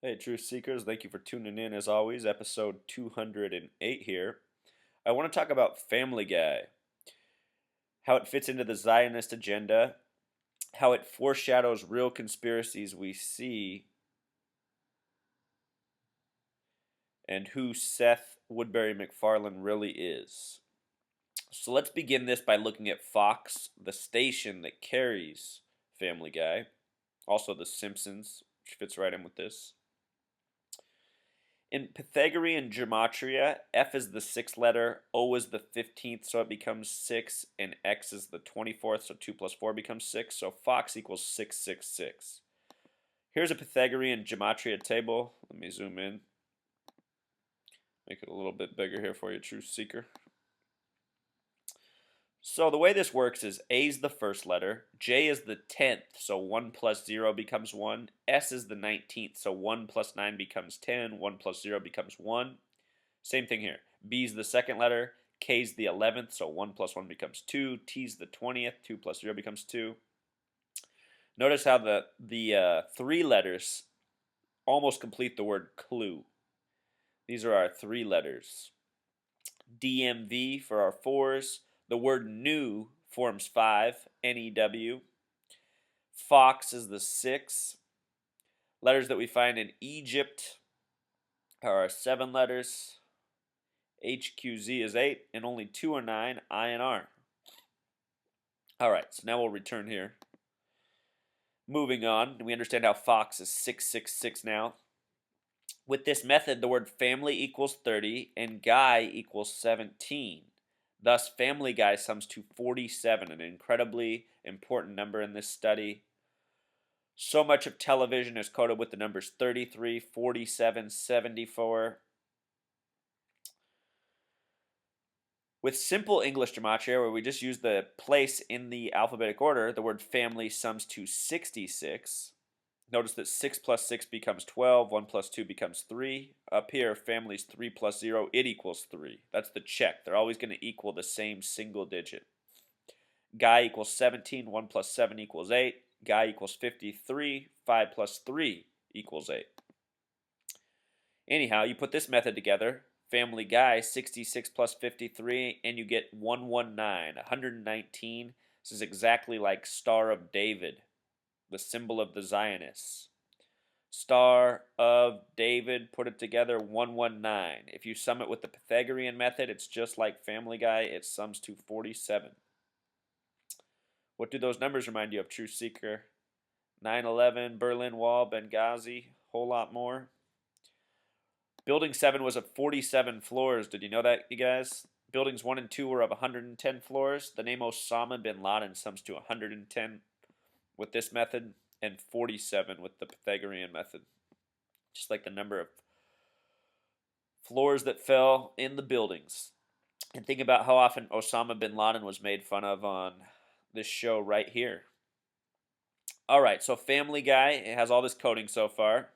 Hey, Truth Seekers, thank you for tuning in as always. Episode 208 here. I want to talk about Family Guy, how it fits into the Zionist agenda, how it foreshadows real conspiracies we see, and who Seth Woodbury McFarlane really is. So let's begin this by looking at Fox, the station that carries Family Guy, also The Simpsons, which fits right in with this. In Pythagorean gematria, F is the sixth letter, O is the 15th, so it becomes 6, and X is the 24th, so 2 plus 4 becomes 6, so Fox equals 666. Here's a Pythagorean gematria table. Let me zoom in. Make it a little bit bigger here for you, Truth Seeker. So the way this works is A is the first letter, J is the 10th, so 1 plus 0 becomes 1, S is the 19th, so 1 plus 9 becomes 10, 1 plus 0 becomes 1. Same thing here. B is the second letter, K is the 11th, so 1 plus 1 becomes 2, T is the 20th, 2 plus 0 becomes 2. Notice how the three letters almost complete the word clue. These are our three letters. DMV for our fours. The word new forms 5, NEW. Fox is the 6. Letters that we find in Egypt are our 7 letters. HQZ is 8, and only 2 are 9, INR. Alright, so now we'll return here. Moving on, we understand how Fox is 666 now. With this method, the word family equals 30 and guy equals 17. Thus, Family Guy sums to 47, an incredibly important number in this study. So much of television is coded with the numbers 33, 47, 74. With simple English gematria, where we just use the place in the alphabetic order, the word family sums to 66. Notice that 6 plus 6 becomes 12, 1 plus 2 becomes 3. Up here, family's 3 plus 0, it equals 3. That's the check. They're always going to equal the same single digit. Guy equals 17, 1 plus 7 equals 8. Guy equals 53, 5 plus 3 equals 8. Anyhow, you put this method together, Family Guy, 66 plus 53, and you get 119, 119. This is exactly like Star of David, the symbol of the Zionists. Star of David, put it together, 119. If you sum it with the Pythagorean method, it's just like Family Guy, it sums to 47. What do those numbers remind you of, True Seeker? 9/11, Berlin Wall, Benghazi, whole lot more. Building 7 was of 47 floors. Did you know that, you guys? Buildings 1 and 2 were of 110 floors. The name Osama bin Laden sums to 110 with this method and 47 with the Pythagorean method. Just like the number of floors that fell in the buildings. And think about how often Osama bin Laden was made fun of on this show right here. All right, so Family Guy, it has all this coding so far.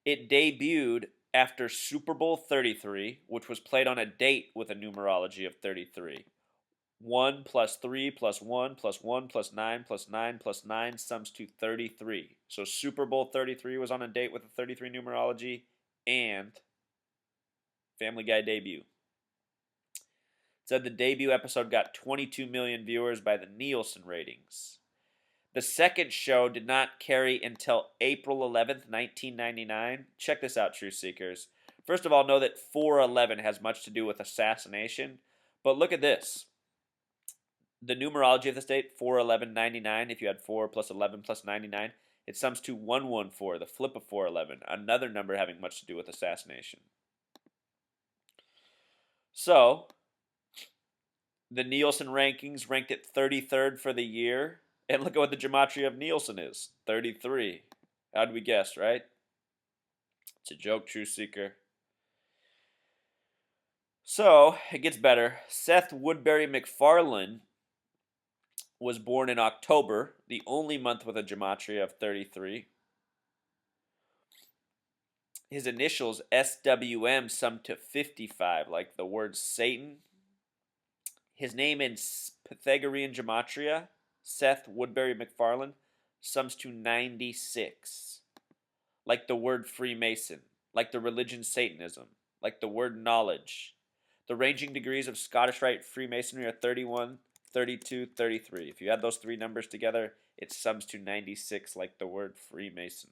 It debuted after Super Bowl 33, which was played on a date with a numerology of 33. 1 plus 3 plus 1 plus 1 plus 9 plus 9 plus 9 sums to 33. So Super Bowl 33 was on a date with a 33 numerology and Family Guy debut. It said the debut episode got 22 million viewers by the Nielsen ratings. The second show did not carry until April 11th, 1999. Check this out, True Seekers. First of all, know that 411 has much to do with assassination. But look at this. The numerology of this date, 41199, if you had 4 plus 11 plus 99, it sums to 114, the flip of 411, another number having much to do with assassination. So, the Nielsen rankings ranked it 33rd for the year. And look at what the gematria of Nielsen is, 33. How'd we guess, right? It's a joke, True Seeker. So, it gets better. Seth Woodbury McFarlane was born in October, the only month with a gematria of 33. His initials, SWM, sum to 55, like the word Satan. His name in Pythagorean gematria, Seth Woodbury McFarlane, sums to 96. like the word Freemason, like the religion Satanism, like the word knowledge. The ranging degrees of Scottish Rite Freemasonry are 31, 32, 33. If you add those three numbers together, it sums to 96, like the word Freemason,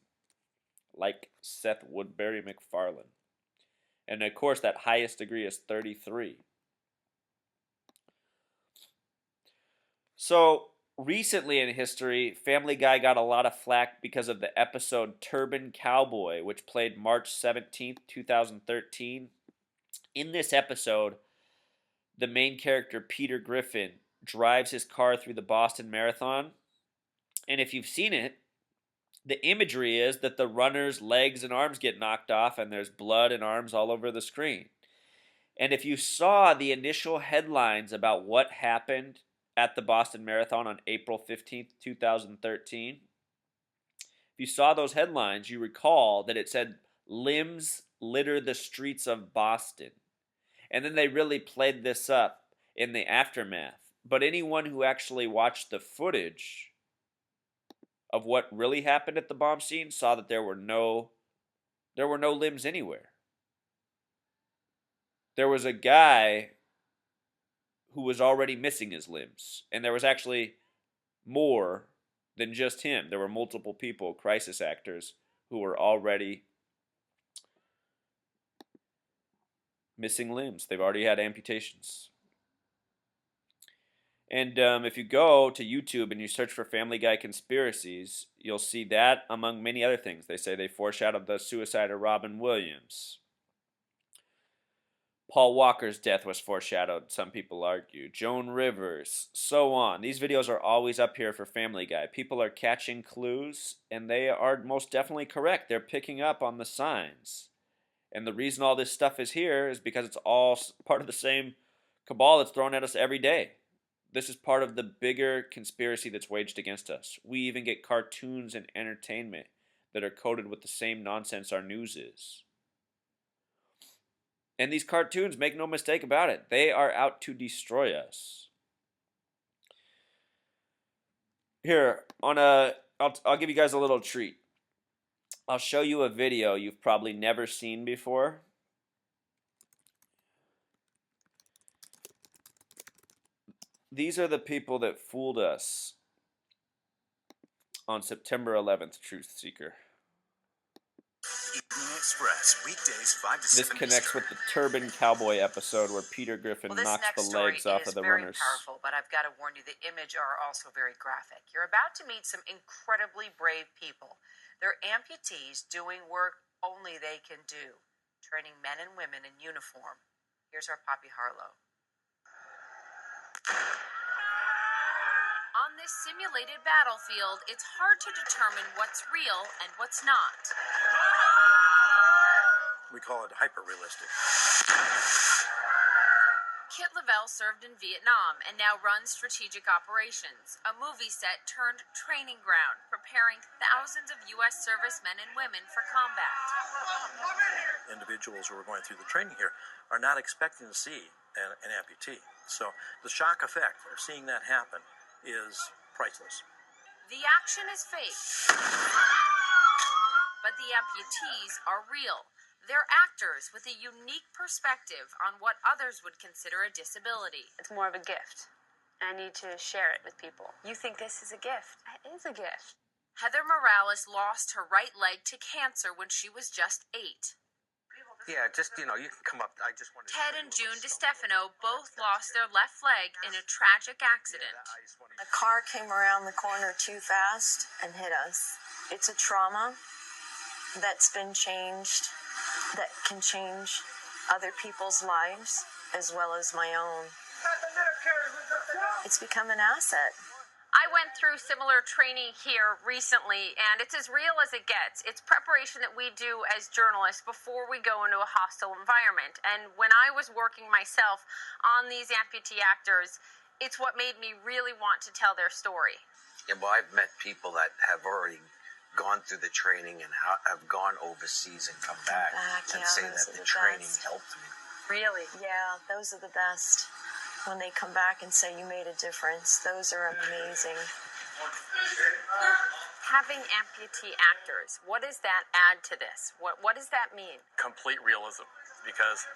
like Seth Woodbury McFarlane. And of course, that highest degree is 33. So, recently in history, Family Guy got a lot of flack because of the episode Turban Cowboy, which played March 17th, 2013. In this episode, the main character, Peter Griffin, drives his car through the Boston Marathon. And if you've seen it, the imagery is that the runner's legs and arms get knocked off and there's blood and arms all over the screen. And if you saw the initial headlines about what happened at the Boston Marathon on April 15th, 2013, if you saw those headlines, you recall that it said, "Limbs litter the streets of Boston." And then they really played this up in the aftermath. But anyone who actually watched the footage of what really happened at the bomb scene saw that there were no limbs anywhere. There was a guy who was already missing his limbs, and there was actually more than just him. There were multiple people, crisis actors, who were already missing limbs. They've already had amputations. And if you go to YouTube and you search for Family Guy conspiracies, you'll see that among many other things. They say they foreshadowed the suicide of Robin Williams. Paul Walker's death was foreshadowed, some people argue. Joan Rivers, so on. These videos are always up here for Family Guy. People are catching clues, and they are most definitely correct. They're picking up on the signs. And the reason all this stuff is here is because it's all part of the same cabal that's thrown at us every day. This is part of the bigger conspiracy that's waged against us. We even get cartoons and entertainment that are coated with the same nonsense our news is. And these cartoons, make no mistake about it, they are out to destroy us. Here, I'll give you guys a little treat. I'll show you a video you've probably never seen before. These are the people that fooled us on September 11th, Truth Seeker. Evening Express, weekdays 5 to 7 This connects with the Turban Cowboy episode where Peter Griffin knocks the legs off of the runners. This next story is very powerful, but I've got to warn you, the image are also very graphic. You're about to meet some incredibly brave people. They're amputees doing work only they can do, training men and women in uniform. Here's our Poppy Harlow. On this simulated battlefield, it's hard to determine what's real and what's not. We call it hyper-realistic. Kit Lavelle served in Vietnam and now runs Strategic Operations, a movie set turned training ground, preparing thousands of U.S. servicemen and women for combat. Individuals who are going through the training here are not expecting to see an amputee. So the shock effect of seeing that happen is priceless. The action is fake, but the amputees are real. They're actors with a unique perspective on what others would consider a disability. It's more of a gift. I need to share it with people. You think this is a gift? It is a gift. Heather Morales lost her right leg to cancer when she was just 8. Yeah, just, you can come up. I just wanted Ted and June DiStefano both lost their left leg in a tragic accident. A car came around the corner too fast and hit us. It's a trauma that's been changed, that can change other people's lives as well as my own. It's become an asset. I went through similar training here recently, and it's as real as it gets. It's preparation that we do as journalists before we go into a hostile environment. And when I was working myself on these amputee actors, it's what made me really want to tell their story. Yeah, well, I've met people that have already gone through the training and have gone overseas and come back and say that the training helped me. Really? Yeah, those are the best. When they come back and say you made a difference, those are amazing. Having amputee actors, what does that add to this? What does that mean? Complete realism, because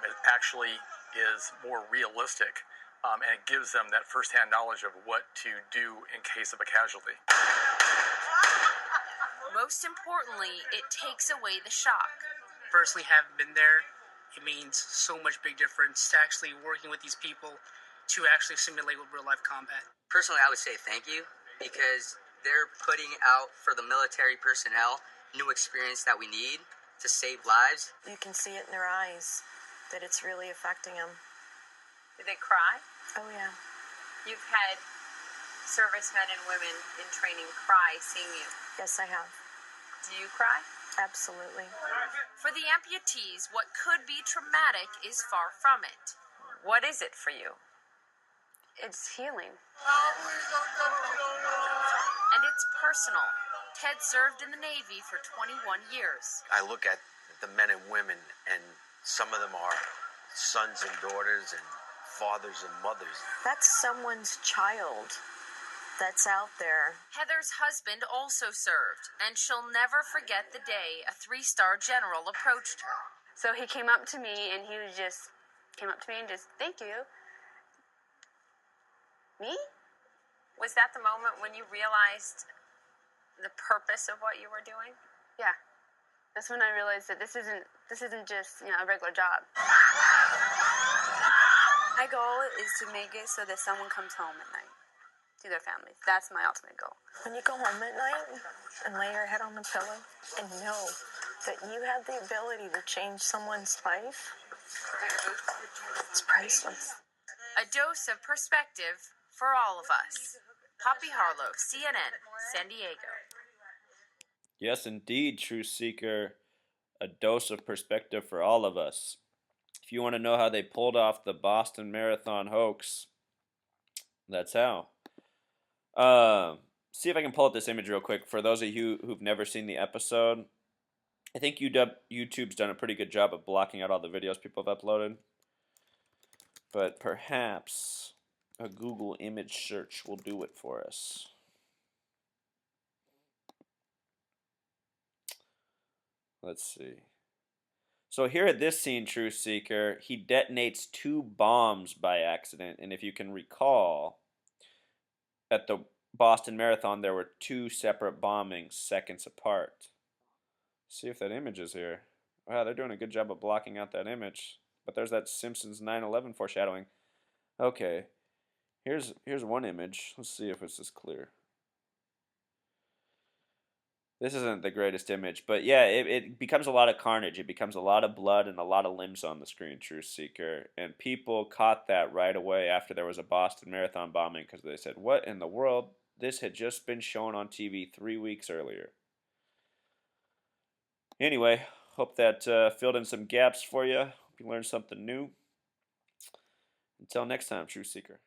it actually is more realistic, and it gives them that firsthand knowledge of what to do in case of a casualty. Most importantly, it takes away the shock. Personally haven't been there. It means so much big difference to actually working with these people to actually simulate with real life combat. Personally, I would say thank you, because they're putting out for the military personnel new experience that we need to save lives. You can see it in their eyes that it's really affecting them. Do they cry? Oh, yeah. You've had servicemen and women in training cry seeing you. Yes, I have. Do you cry? Absolutely. For the amputees, what could be traumatic is far from it. What is it for you? It's healing. And it's personal. Ted served in the Navy for 21 years. I look at the men and women, and some of them are sons and daughters and fathers and mothers. That's someone's child that's out there. Heather's husband also served, and she'll never forget the day a 3-star general approached her. So he came up to me and just, thank you. Me? Was that the moment when you realized the purpose of what you were doing? Yeah. That's when I realized that this isn't just, a regular job. My goal is to make it so that someone comes home at night to their families. That's my ultimate goal. When you go home at night and lay your head on the pillow and know that you have the ability to change someone's life, it's priceless. A dose of perspective for all of us. Poppy Harlow, CNN, San Diego. Yes, indeed, Truth Seeker. A dose of perspective for all of us. If you want to know how they pulled off the Boston Marathon hoax, that's how. See if I can pull up this image real quick. For those of you who've never seen the episode, I think YouTube's done a pretty good job of blocking out all the videos people have uploaded. But perhaps a Google image search will do it for us. Let's see. So here at this scene, Truth Seeker, he detonates 2 bombs by accident. And if you can recall, at the Boston Marathon, there were 2 separate bombings seconds apart. See if that image is here. Wow, they're doing a good job of blocking out that image. But there's that Simpsons 9/11 foreshadowing. Okay, here's one image. Let's see if it's this clear. This isn't the greatest image, but yeah, it becomes a lot of carnage. It becomes a lot of blood and a lot of limbs on the screen, Truth Seeker. And people caught that right away after there was a Boston Marathon bombing, because they said, what in the world? This had just been shown on TV 3 weeks earlier. Anyway, hope that filled in some gaps for you. Hope you learned something new. Until next time, Truth Seeker.